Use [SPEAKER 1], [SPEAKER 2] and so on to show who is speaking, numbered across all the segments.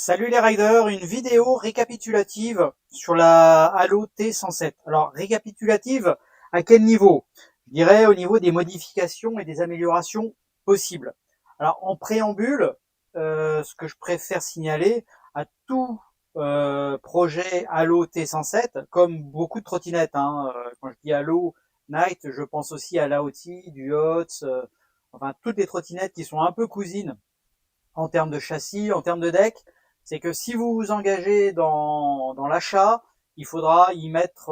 [SPEAKER 1] Salut les riders, une vidéo récapitulative sur la Halo T107. Alors récapitulative à quel niveau? Je dirais au niveau des modifications et des améliorations possibles. Alors en préambule, ce que je préfère signaler à tout projet Halo T107, comme beaucoup de trottinettes, quand je dis Halo Night, je pense aussi à l'AOT, du HOTS, enfin toutes les trottinettes qui sont un peu cousines en termes de châssis, en termes de deck, c'est que si vous vous engagez dans l'achat, il faudra y mettre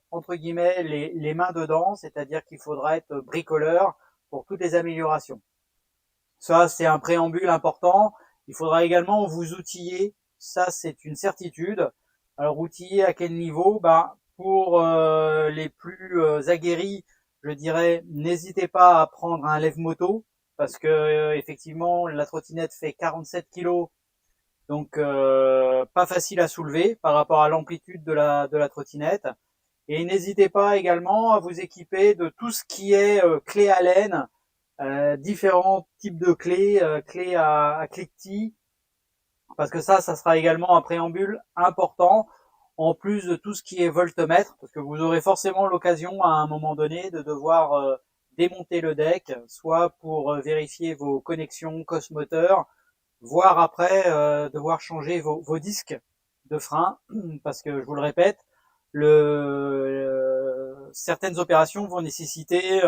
[SPEAKER 1] entre guillemets les mains dedans, c'est-à-dire qu'il faudra être bricoleur pour toutes les améliorations. Ça, c'est un préambule important. Il faudra également vous outiller, ça c'est une certitude. Alors outiller à quel niveau? Pour les plus aguerris, je dirais, n'hésitez pas à prendre un lève-moto, parce que effectivement la trottinette fait 47 kg, donc pas facile à soulever par rapport à l'amplitude de la trottinette. Et n'hésitez pas également à vous équiper de tout ce qui est clé Allen, différents types de clés, clés à cliquetis, parce que ça sera également un préambule important, en plus de tout ce qui est voltmètre, parce que vous aurez forcément l'occasion à un moment donné de devoir démonter le deck, soit pour vérifier vos connexions cosmoteurs, voire après devoir changer vos disques de frein, parce que je vous le répète, certaines opérations vont nécessiter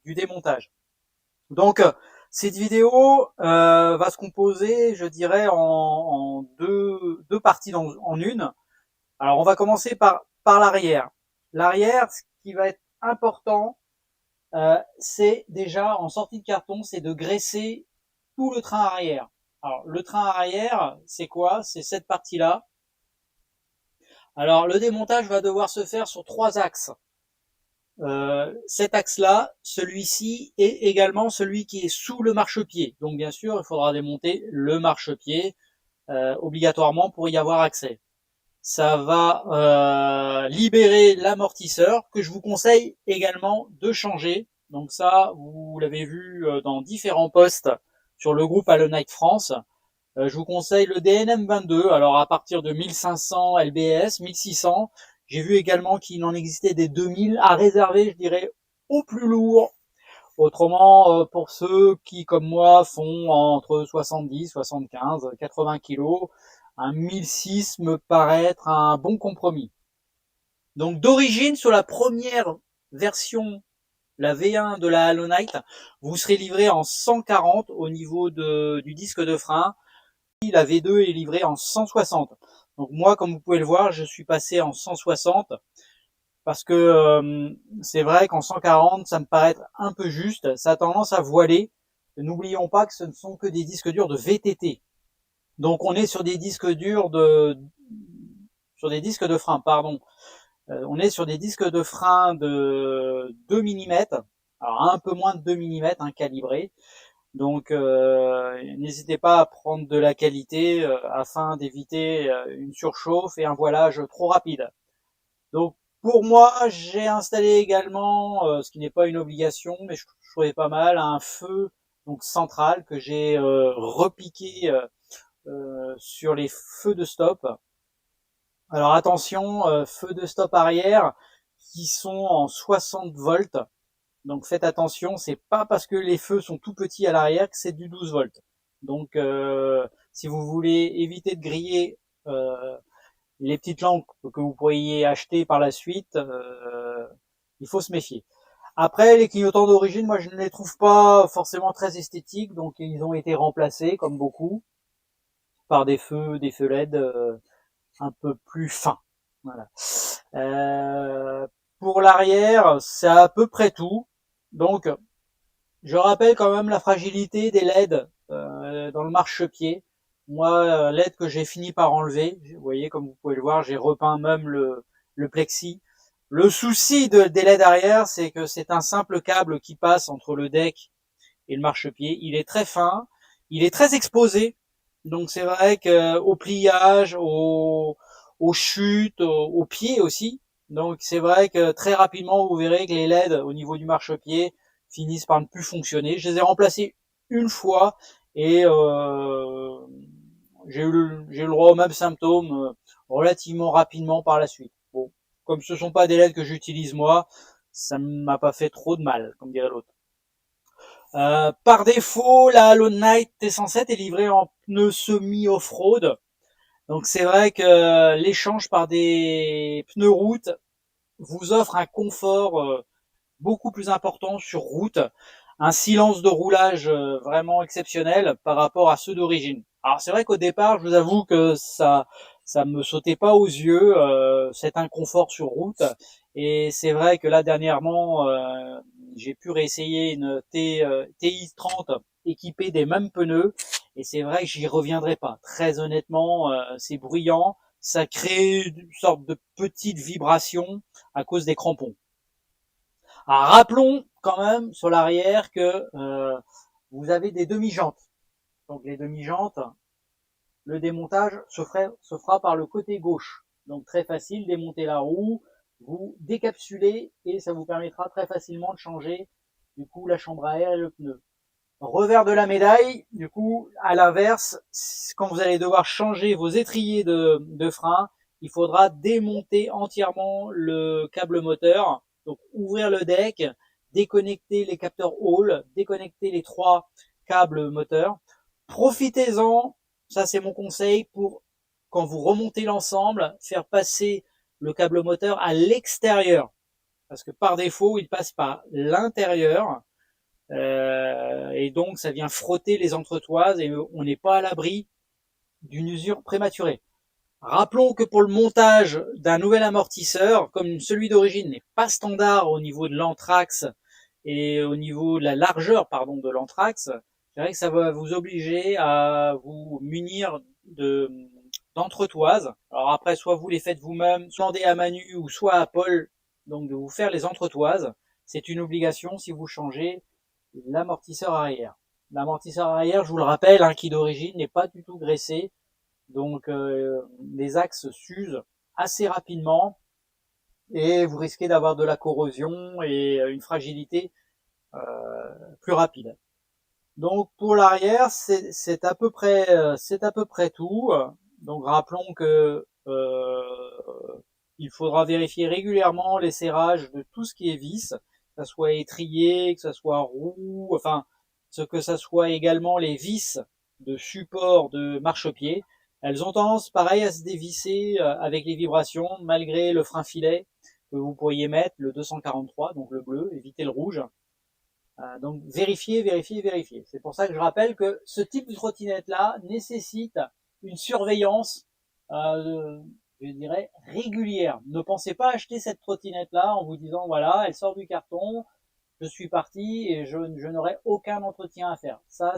[SPEAKER 1] du démontage. Donc cette vidéo va se composer, je dirais, en deux parties en une. Alors on va commencer par l'arrière. L'arrière, ce qui va être important, c'est déjà en sortie de carton, c'est de graisser tout le train arrière. Alors le train arrière, c'est quoi? C'est cette partie-là. Alors le démontage va devoir se faire sur 3 axes. Cet axe-là, celui-ci est également celui qui est sous le marchepied. Donc bien sûr, il faudra démonter le marchepied obligatoirement pour y avoir accès. Ça va libérer l'amortisseur que je vous conseille également de changer. Donc ça, vous l'avez vu dans différents posts sur le groupe Halo Night France. Je vous conseille le DNM22. Alors à partir de 1500 lbs, 1600. J'ai vu également qu'il en existait des 2000 à réserver, je dirais, au plus lourd. Autrement, pour ceux qui, comme moi, font entre 70, 75, 80 kg, un 1006 me paraît être un bon compromis. Donc d'origine, sur la première version, la V1 de la Halo Night, vous serez livré en 140 au niveau du disque de frein. La V2 est livrée en 160. Donc moi, comme vous pouvez le voir, je suis passé en 160 parce que c'est vrai qu'en 140, ça me paraît être un peu juste. Ça a tendance à voiler. N'oublions pas que ce ne sont que des disques durs de VTT. Donc on est sur des disques durs sur des disques de frein, pardon. On est sur des disques de frein de 2 mm, alors un peu moins de 2 mm calibrés. Donc n'hésitez pas à prendre de la qualité afin d'éviter une surchauffe et un voilage trop rapide. Donc pour moi, j'ai installé également, ce qui n'est pas une obligation, mais je trouvais pas mal, un feu donc central que j'ai repiqué sur les feux de stop. Alors attention, feux de stop arrière qui sont en 60 volts. Donc faites attention, c'est pas parce que les feux sont tout petits à l'arrière que c'est du 12 volts. Donc si vous voulez éviter de griller les petites lampes que vous pourriez acheter par la suite, il faut se méfier. Après, les clignotants d'origine, moi je ne les trouve pas forcément très esthétiques, donc ils ont été remplacés, comme beaucoup, par des feux LED un peu plus fins. Voilà. Pour l'arrière, c'est à peu près tout. Donc, je rappelle quand même la fragilité des LED dans le marchepied. Moi, LED que j'ai fini par enlever. Vous voyez, comme vous pouvez le voir, j'ai repeint même le plexi. Le souci des LED arrière, c'est que c'est un simple câble qui passe entre le deck et le marchepied. Il est très fin, il est très exposé. Donc c'est vrai qu'au pliage, aux chutes, aux pieds aussi. Donc c'est vrai que très rapidement, vous verrez que les LED au niveau du marchepied finissent par ne plus fonctionner. Je les ai remplacés une fois et j'ai eu le droit aux mêmes symptômes relativement rapidement par la suite. Bon, comme ce sont pas des LED que j'utilise moi, ça m'a pas fait trop de mal, comme dirait l'autre. Par défaut, la Halo Night T107 est livrée en pneus semi-off-road. Donc c'est vrai que l'échange par des pneus route vous offre un confort beaucoup plus important sur route, un silence de roulage vraiment exceptionnel par rapport à ceux d'origine. Alors c'est vrai qu'au départ, je vous avoue que ça me sautait pas aux yeux cet inconfort sur route, et c'est vrai que là dernièrement j'ai pu réessayer une TI 30 équipée des mêmes pneus, et c'est vrai que j'y reviendrai pas. Très honnêtement, c'est bruyant, ça crée une sorte de petite vibration à cause des crampons. Alors, rappelons quand même sur l'arrière que vous avez des demi-jantes. Donc les demi-jantes, le démontage se fera par le côté gauche. Donc très facile, démonter la roue, vous décapsulez et ça vous permettra très facilement de changer du coup la chambre à air et le pneu. Revers de la médaille, du coup, à l'inverse, quand vous allez devoir changer vos étriers de frein, il faudra démonter entièrement le câble moteur, donc ouvrir le deck, déconnecter les capteurs Hall, déconnecter les 3 câbles moteurs. Profitez-en, ça c'est mon conseil, pour quand vous remontez l'ensemble, faire passer le câble moteur à l'extérieur, parce que par défaut, il passe par l'intérieur. Et donc ça vient frotter les entretoises et on n'est pas à l'abri d'une usure prématurée. Rappelons que pour le montage d'un nouvel amortisseur, comme celui d'origine n'est pas standard au niveau de l'anthrax et au niveau de la largeur de l'anthrax, c'est vrai que ça va vous obliger à vous munir d'entretoises. Alors après, soit vous les faites vous-même, soit à Manu ou soit à Paul, donc de vous faire les entretoises. C'est une obligation si vous changez l'amortisseur arrière. L'amortisseur arrière, je vous le rappelle, qui d'origine n'est pas du tout graissé, donc les axes s'usent assez rapidement et vous risquez d'avoir de la corrosion et une fragilité plus rapide. Donc pour l'arrière, c'est à peu près tout. Donc rappelons que il faudra vérifier régulièrement les serrages de tout ce qui est vis, que ça soit étrier, que ça soit roue, enfin que ça soit également les vis de support de marchepied. Elles ont tendance, pareil, à se dévisser avec les vibrations, malgré le frein filet que vous pourriez mettre, le 243, donc le bleu, évitez le rouge. Donc vérifiez. C'est pour ça que je rappelle que ce type de trottinette-là nécessite une surveillance, je dirais, régulière. Ne pensez pas acheter cette trottinette-là en vous disant, voilà, elle sort du carton, je suis parti et je n'aurai aucun entretien à faire. Ça,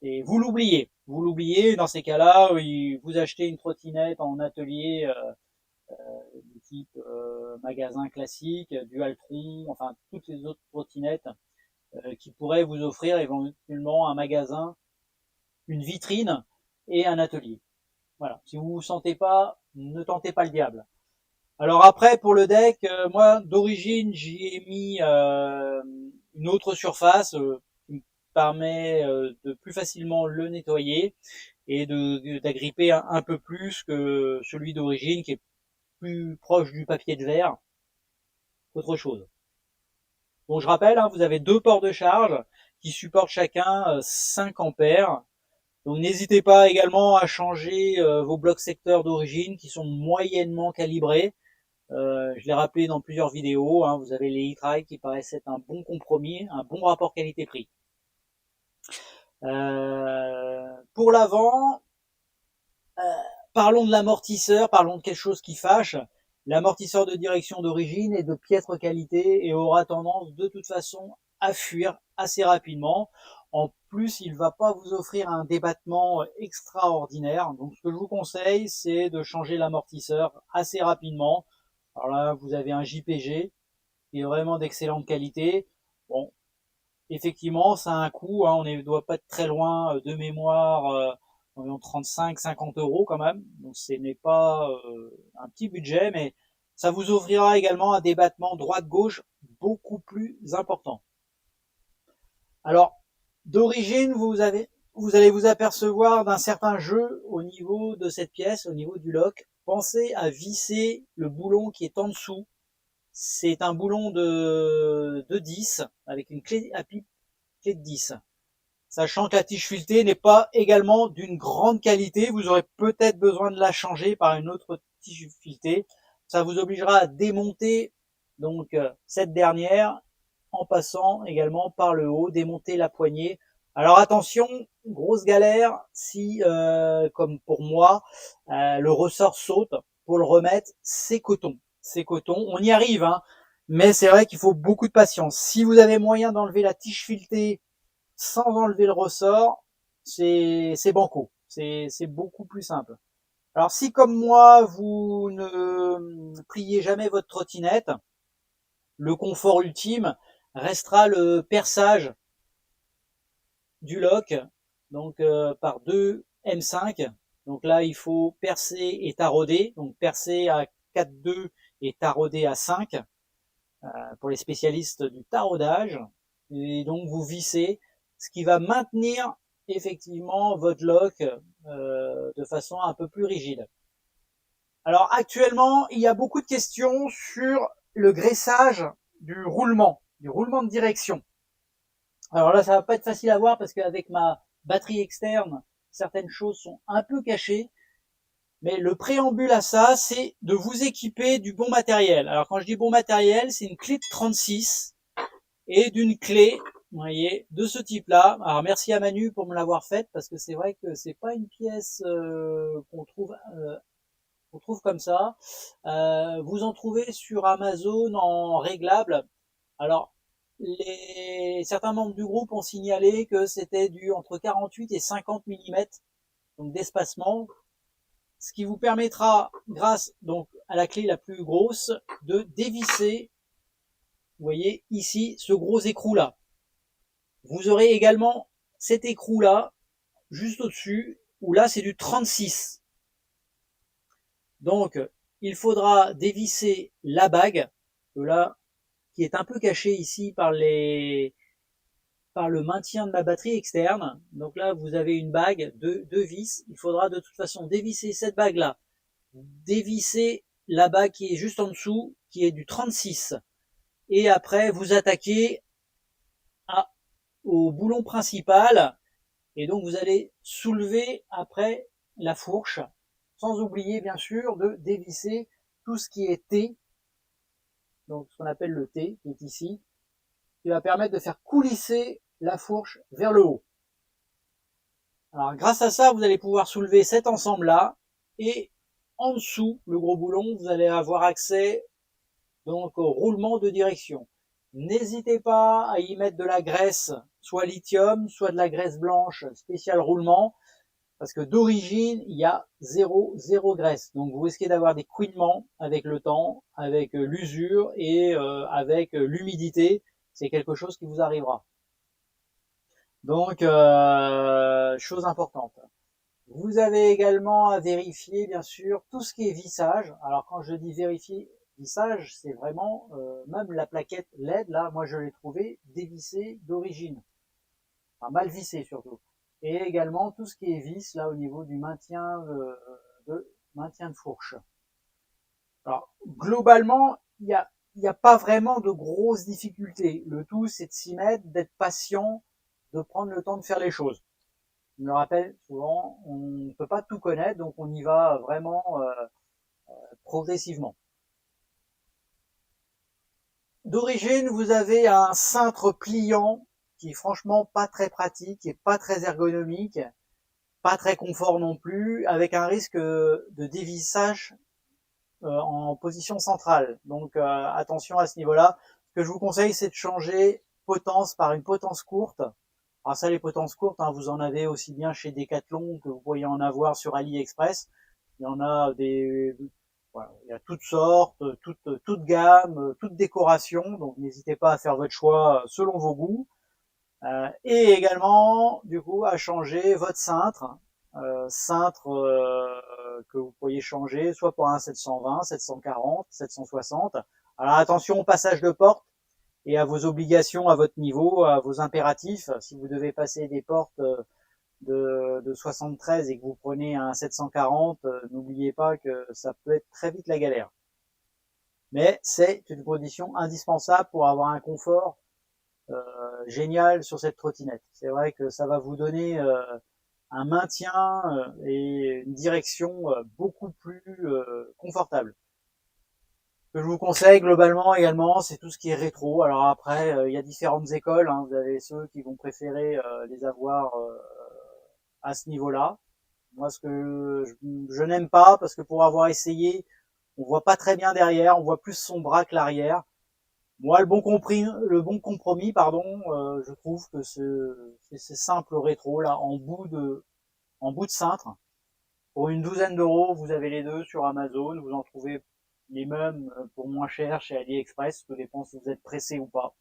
[SPEAKER 1] et vous l'oubliez. Vous l'oubliez, dans ces cas-là, vous achetez une trottinette en atelier du type magasin classique, du Altron, enfin toutes les autres trottinettes qui pourraient vous offrir éventuellement un magasin, une vitrine et un atelier. Voilà. Si vous vous sentez pas, ne tentez pas le diable. Alors après, pour le deck, moi d'origine j'y ai mis une autre surface qui me permet de plus facilement le nettoyer et d'agripper un peu plus que celui d'origine qui est plus proche du papier de verre qu'autre chose. Bon, je rappelle, vous avez 2 ports de charge qui supportent chacun 5 ampères. Donc n'hésitez pas également à changer vos blocs secteurs d'origine qui sont moyennement calibrés. Je l'ai rappelé dans plusieurs vidéos, vous avez les e-try qui paraissent être un bon compromis, un bon rapport qualité-prix. Pour l'avant, parlons de l'amortisseur, parlons de quelque chose qui fâche. L'amortisseur de direction d'origine est de piètre qualité et aura tendance de toute façon à fuir assez rapidement. En plus, il ne va pas vous offrir un débattement extraordinaire. Donc ce que je vous conseille, c'est de changer l'amortisseur assez rapidement. Alors là, vous avez un JPG qui est vraiment d'excellente qualité. Bon, effectivement, ça a un coût, on ne doit pas être très loin de mémoire, environ 35-50 € quand même. Donc ce n'est pas un petit budget, mais ça vous offrira également un débattement droite-gauche beaucoup plus important. Alors, d'origine, vous avez... vous allez vous apercevoir d'un certain jeu au niveau de cette pièce, au niveau du lock. Pensez à visser le boulon qui est en dessous. C'est un boulon de 10 avec une clé à pipe, clé de 10. Sachant que la tige filetée n'est pas également d'une grande qualité, vous aurez peut-être besoin de la changer par une autre tige filetée. Ça vous obligera à démonter donc cette dernière en passant également par le haut, démonter la poignée. Alors attention, grosse galère si, comme pour moi, le ressort saute. Pour le remettre, c'est coton. C'est coton. On y arrive, hein, mais c'est vrai qu'il faut beaucoup de patience. Si vous avez moyen d'enlever la tige filetée sans enlever le ressort, c'est banco. C'est beaucoup plus simple. Alors si comme moi, vous ne pliez jamais votre trottinette, le confort ultime restera le perçage du lock, donc par deux M5. Donc là, il faut percer et tarauder. Donc percer à 4,2 et tarauder à 5 pour les spécialistes du taraudage. Et donc vous vissez, ce qui va maintenir effectivement votre lock de façon un peu plus rigide. Alors actuellement, il y a beaucoup de questions sur le graissage du roulement de direction. Alors là, ça va pas être facile à voir parce qu'avec ma batterie externe, certaines choses sont un peu cachées. Mais le préambule à ça, c'est de vous équiper du bon matériel. Alors quand je dis bon matériel, c'est une clé de 36 et d'une clé, vous voyez, de ce type-là. Alors merci à Manu pour me l'avoir faite parce que c'est vrai que c'est pas une pièce qu'on trouve comme ça. Vous en trouvez sur Amazon en réglable. Alors certains membres du groupe ont signalé que c'était du entre 48 et 50 mm donc d'espacement, ce qui vous permettra, grâce donc à la clé la plus grosse, de dévisser, vous voyez ici, ce gros écrou là. Vous aurez également cet écrou là, juste au-dessus, où là c'est du 36. Donc il faudra dévisser la bague, là, qui est un peu cachée ici par le maintien de ma batterie externe. Donc là, vous avez une bague de vis. Il faudra de toute façon dévisser cette bague-là, dévisser la bague qui est juste en dessous, qui est du 36. Et après, vous attaquez au boulon principal. Et donc, vous allez soulever après la fourche, sans oublier bien sûr de dévisser tout ce qui est T, donc ce qu'on appelle le T, qui est ici, qui va permettre de faire coulisser la fourche vers le haut. Alors grâce à ça, vous allez pouvoir soulever cet ensemble-là, et en dessous, le gros boulon, vous allez avoir accès donc au roulement de direction. N'hésitez pas à y mettre de la graisse, soit lithium, soit de la graisse blanche spéciale roulement, parce que d'origine, il y a zéro graisse. Donc vous risquez d'avoir des couinements avec le temps, avec l'usure et avec l'humidité. C'est quelque chose qui vous arrivera. Donc, chose importante. Vous avez également à vérifier, bien sûr, tout ce qui est vissage. Alors, quand je dis vérifier vissage, c'est vraiment, même la plaquette LED, là, moi je l'ai trouvé dévissée d'origine. Enfin, mal vissée surtout. Et également tout ce qui est vis, là, au niveau du maintien de fourche. Alors, globalement, il y a pas vraiment de grosses difficultés. Le tout, c'est de s'y mettre, d'être patient, de prendre le temps de faire les choses. Je me rappelle souvent, on ne peut pas tout connaître, donc on y va vraiment progressivement. D'origine, vous avez un cintre pliant qui est franchement pas très pratique, qui est pas très ergonomique, pas très confort non plus, avec un risque de dévissage en position centrale. Donc attention à ce niveau-là. Ce que je vous conseille, c'est de changer potence par une potence courte. Alors ça, les potences courtes, hein, vous en avez aussi bien chez Decathlon que vous pourriez en avoir sur AliExpress. Il y en a voilà, il y a toutes sortes, toutes gammes, toutes décorations. Donc n'hésitez pas à faire votre choix selon vos goûts. Et également, du coup, à changer votre cintre. Cintre que vous pourriez changer soit pour un 720, 740, 760. Alors attention au passage de porte et à vos obligations à votre niveau, à vos impératifs. Si vous devez passer des portes de 73 et que vous prenez un 740, n'oubliez pas que ça peut être très vite la galère. Mais c'est une condition indispensable pour avoir un confort génial sur cette trottinette. C'est vrai que ça va vous donner un maintien et une direction beaucoup plus confortable. Ce que je vous conseille globalement également, c'est tout ce qui est rétro. Alors après, il y a différentes écoles, hein. Vous avez ceux qui vont préférer les avoir à ce niveau-là. Moi, ce que je n'aime pas, parce que pour avoir essayé, on voit pas très bien derrière, on voit plus son bras que l'arrière. Moi, le bon compromis, pardon, je trouve que c'est simple rétro là, en bout de cintre. Pour une douzaine d'euros, vous avez les deux sur Amazon. Vous en trouvez les mêmes pour moins cher chez AliExpress. Tout dépend si vous êtes pressé ou pas.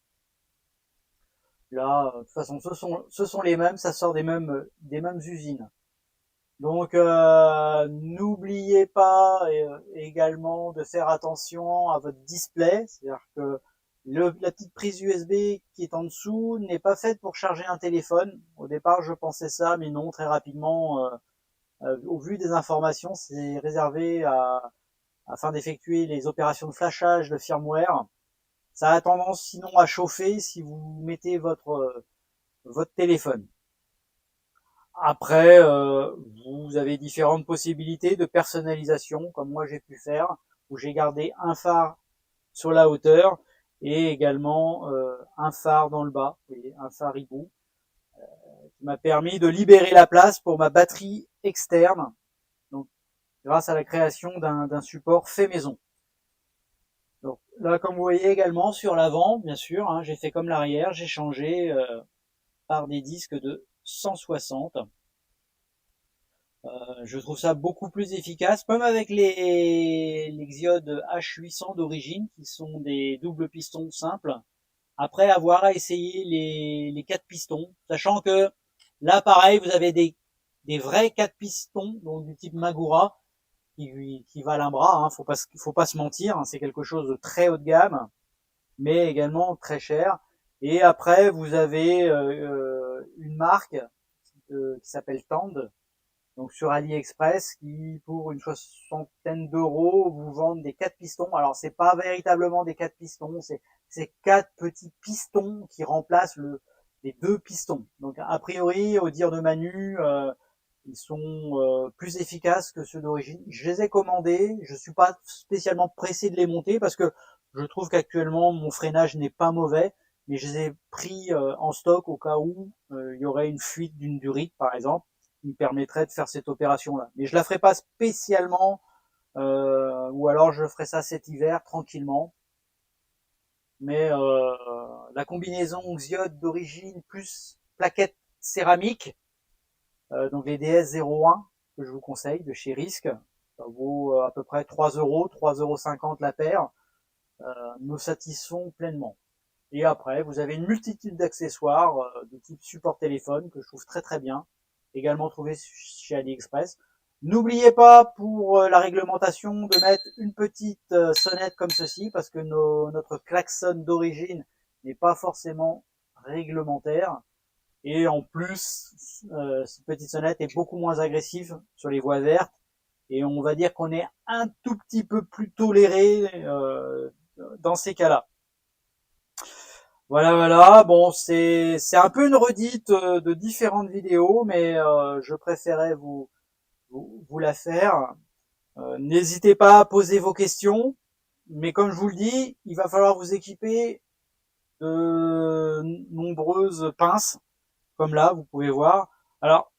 [SPEAKER 1] Là, de toute façon, ce sont les mêmes. Ça sort des mêmes usines. Donc, n'oubliez pas également de faire attention à votre display. C'est-à-dire que la petite prise USB qui est en dessous n'est pas faite pour charger un téléphone. Au départ, je pensais ça, mais non, très rapidement, au vu des informations, c'est réservé afin d'effectuer les opérations de flashage de firmware. Ça a tendance sinon à chauffer si vous mettez votre téléphone. Après, vous avez différentes possibilités de personnalisation, comme moi j'ai pu faire, où j'ai gardé un phare sur la hauteur et également un phare dans le bas, et un phare hibou, qui m'a permis de libérer la place pour ma batterie externe, donc grâce à la création d'un support fait maison. Donc là, comme vous voyez également sur l'avant, bien sûr, hein, j'ai fait comme l'arrière, j'ai changé par des disques de 160. Je trouve ça beaucoup plus efficace, comme avec les Xiod H800 d'origine, qui sont des doubles pistons simples, après avoir essayé les 4 pistons, sachant que là, pareil, vous avez des vrais 4 pistons, donc du type Magura, qui valent un bras, hein, faut pas se mentir, hein, c'est quelque chose de très haut de gamme, mais également très cher. Et après, vous avez une marque qui s'appelle Tand, donc sur AliExpress, qui pour une soixantaine d'euros vous vendent des 4 pistons. Alors c'est pas véritablement des 4 pistons, c'est 4 petits pistons qui remplacent les 2 pistons. Donc a priori, au dire de Manu, ils sont plus efficaces que ceux d'origine. Je les ai commandés, je suis pas spécialement pressé de les monter parce que je trouve qu'actuellement mon freinage n'est pas mauvais, mais je les ai pris en stock au cas où il y aurait une fuite d'une durite par exemple, qui me permettrait de faire cette opération-là. Mais je la ferai pas spécialement, ou alors je ferai ça cet hiver tranquillement. Mais la combinaison Xiod d'origine plus plaquette céramique, donc les DS01 que je vous conseille de chez Risque, ça vaut à peu près 3 euros, 3,50 € la paire, nous satisfont pleinement. Et après, vous avez une multitude d'accessoires de type support téléphone que je trouve très très bien, également trouvé chez AliExpress. N'oubliez pas pour la réglementation de mettre une petite sonnette comme ceci, parce que notre klaxon d'origine n'est pas forcément réglementaire. Et en plus, cette petite sonnette est beaucoup moins agressive sur les voies vertes. Et on va dire qu'on est un tout petit peu plus toléré dans ces cas-là. Voilà, voilà. Bon, c'est un peu une redite de différentes vidéos, mais je préférais vous la faire. N'hésitez pas à poser vos questions, mais comme je vous le dis, il va falloir vous équiper de nombreuses pinces, comme là, vous pouvez voir. Alors,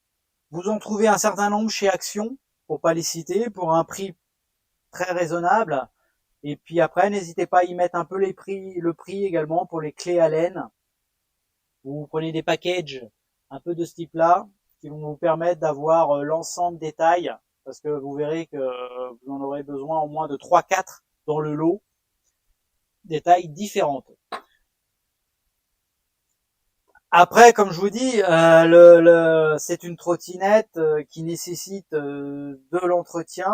[SPEAKER 1] vous en trouvez un certain nombre chez Action, pour pas les citer, pour un prix très raisonnable. Et puis après, n'hésitez pas à y mettre un peu le prix également pour les clés Allen. Vous prenez des packages un peu de ce type-là, qui vont vous permettre d'avoir l'ensemble des tailles, parce que vous verrez que vous en aurez besoin au moins de 3-4 dans le lot, des tailles différentes. Après, comme je vous dis, c'est une trottinette qui nécessite de l'entretien.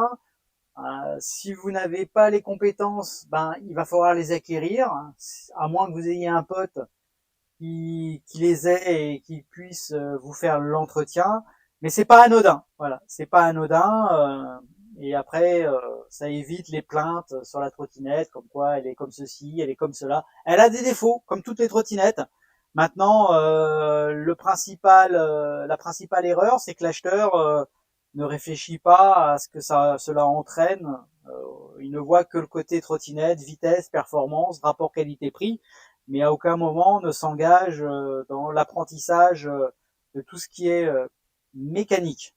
[SPEAKER 1] Si vous n'avez pas les compétences, ben il va falloir les acquérir, à moins que vous ayez un pote qui les ait et qui puisse vous faire l'entretien. Mais c'est pas anodin, voilà, c'est pas anodin. Et après, ça évite les plaintes sur la trottinette, comme quoi elle est comme ceci, elle est comme cela. Elle a des défauts, comme toutes les trottinettes. Maintenant, la principale erreur, c'est que l'acheteur ne réfléchit pas à ce que cela entraîne. Il ne voit que le côté trottinette, vitesse, performance, rapport qualité-prix, mais à aucun moment ne s'engage dans l'apprentissage de tout ce qui est mécanique.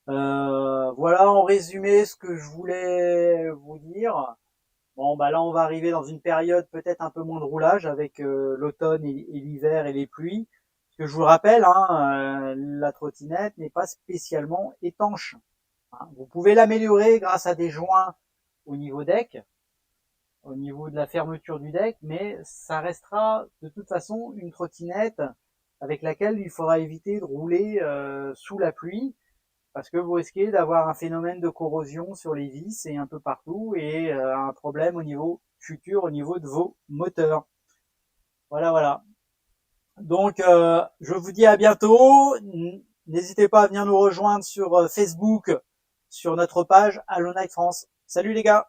[SPEAKER 1] Voilà en résumé ce que je voulais vous dire. Bon, bah là, on va arriver dans une période peut-être un peu moins de roulage avec l'automne et l'hiver et les pluies. Parce que je vous le rappelle, hein, la trottinette n'est pas spécialement étanche. Hein. Vous pouvez l'améliorer grâce à des joints au niveau deck, au niveau de la fermeture du deck, mais ça restera de toute façon une trottinette avec laquelle il faudra éviter de rouler sous la pluie parce que vous risquez d'avoir un phénomène de corrosion sur les vis et un peu partout et un problème au niveau futur, au niveau de vos moteurs. Voilà, voilà. Donc, je vous dis à bientôt. N'hésitez pas à venir nous rejoindre sur Facebook, sur notre page Allonite France. Salut les gars!